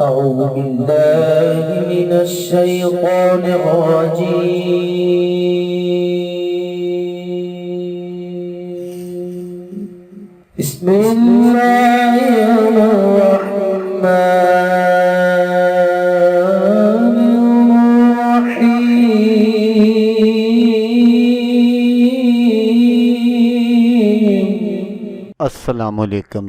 أعوذ بالله من الشيطان الرجيم. بسم الله الرحمن الرحيم. السلام علیکم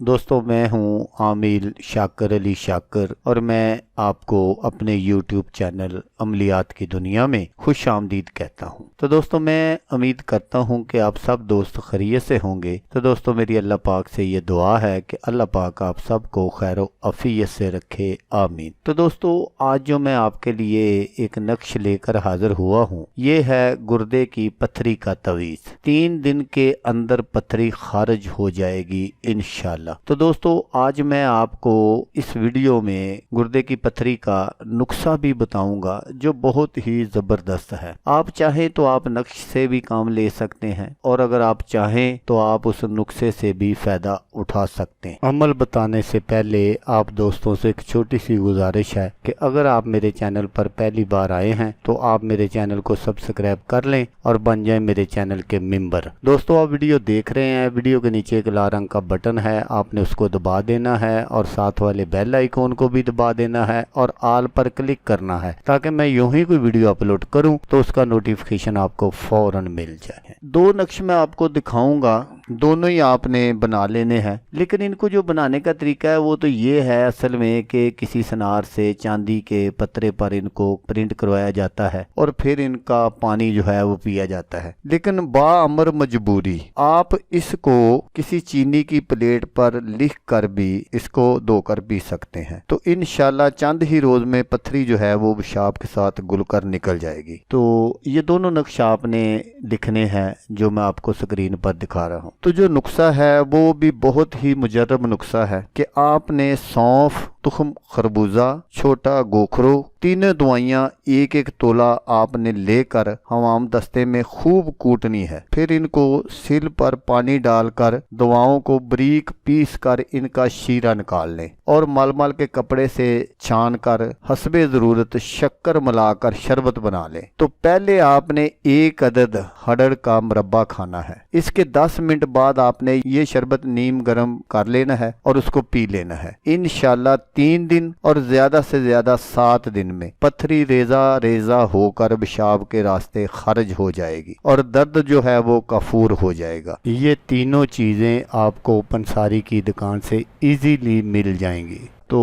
دوستو میں ہوں عامل شاکر علی شاکر اور میں آپ کو اپنے یوٹیوب چینل عملیات کی دنیا میں خوش آمدید کہتا ہوں۔ تو دوستو میں امید کرتا ہوں کہ آپ سب دوست خیریت سے ہوں گے۔ تو دوستو میری اللہ پاک سے یہ دعا ہے کہ اللہ پاک آپ سب کو خیر و عافیت سے رکھے، آمین۔ تو دوستو آج جو میں آپ کے لیے ایک نقش لے کر حاضر ہوا ہوں یہ ہے گردے کی پتھری کا تعویذ۔ 3 دن کے اندر پتھری خارج ہو جائے گی انشاءاللہ۔ تو دوستو آج میں آپ کو اس ویڈیو میں گردے کی پتھری کا نسخہ بھی بتاؤں گا جو بہت ہی زبردست ہے۔ آپ چاہیں تو آپ نقش سے بھی کام لے سکتے ہیں اور اگر آپ چاہیں تو آپ اس نسخے سے بھی فائدہ اٹھا سکتے ہیں۔ عمل بتانے سے پہلے آپ دوستوں سے ایک چھوٹی سی گزارش ہے کہ اگر آپ میرے چینل پر پہلی بار آئے ہیں تو آپ میرے چینل کو سبسکرائب کر لیں اور بن جائیں میرے چینل کے ممبر۔ دوستو آپ ویڈیو دیکھ رہے ہیں، ویڈیو کے نیچے ایک لال رنگ کا بٹن ہے، آپ نے اس کو دبا دینا ہے اور ساتھ والے بیل آئیکن کو بھی دبا دینا ہے اور آل پر کلک کرنا ہے تاکہ میں یوں ہی کوئی ویڈیو اپلوڈ کروں تو اس کا نوٹیفیکیشن آپ کو فوراً مل جائے۔ 2 نقش میں آپ کو دکھاؤں گا، دونوں ہی آپ نے بنا لینے ہیں، لیکن ان کو جو بنانے کا طریقہ ہے وہ تو یہ ہے اصل میں کہ کسی سنار سے چاندی کے پترے پر ان کو پرنٹ کروایا جاتا ہے اور پھر ان کا پانی جو ہے وہ پیا جاتا ہے، لیکن باامر مجبوری آپ اس کو کسی چینی کی پلیٹ پر لکھ کر بھی اس کو دھو کر پی سکتے ہیں۔ تو انشاءاللہ چند ہی روز میں پتھری جو ہے وہ پیشاب کے ساتھ گل کر نکل جائے گی۔ تو یہ دونوں نقش آپ نے لکھنے ہیں جو میں آپ کو سکرین پر دکھا رہا ہوں۔ تو جو نسخہ ہے وہ بھی بہت ہی مجرب نسخہ ہے کہ آپ نے سونف، تخم خربوزہ، چھوٹا گوکھرو، تینوں دوائیاں 1-1 تولہ آپ نے لے کر حمام دستے میں خوب کوٹنی ہے۔ پھر ان کو سل پر پانی ڈال کر دواؤں کو بریک پیس کر ان کا شیرہ نکال لیں اور مل مل کے کپڑے سے چھان کر حسب ضرورت شکر ملا کر شربت بنا لیں۔ تو پہلے آپ نے 1 عدد ہڑڑ کا مربع کھانا ہے۔ اس کے 10 منٹ بعد آپ نے یہ شربت نیم گرم کر لینا ہے اور اس کو پی لینا ہے۔ انشاءاللہ 3 دن اور زیادہ سے زیادہ 7 دن میں پتھری ریزہ ریزہ ہو کر پیشاب کے راستے خارج ہو جائے گی اور درد جو ہے وہ کفور ہو جائے گا۔ یہ تینوں چیزیں آپ کو پنساری کی دکان سے ایزیلی مل جائیں گی۔ تو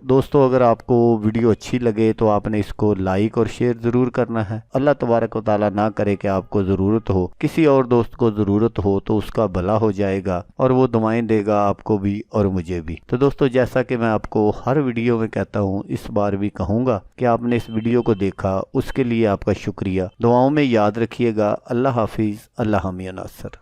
دوستو اگر آپ کو ویڈیو اچھی لگے تو آپ نے اس کو لائک اور شیئر ضرور کرنا ہے۔ اللہ تبارک و تعالیٰ نہ کرے کہ آپ کو ضرورت ہو، کسی اور دوست کو ضرورت ہو تو اس کا بھلا ہو جائے گا اور وہ دعائیں دے گا آپ کو بھی اور مجھے بھی۔ تو دوستو جیسا کہ میں آپ کو ہر ویڈیو میں کہتا ہوں اس بار بھی کہوں گا کہ آپ نے اس ویڈیو کو دیکھا، اس کے لیے آپ کا شکریہ۔ دعاؤں میں یاد رکھیے گا۔ اللہ حافظ، اللہ حامی و ناصر۔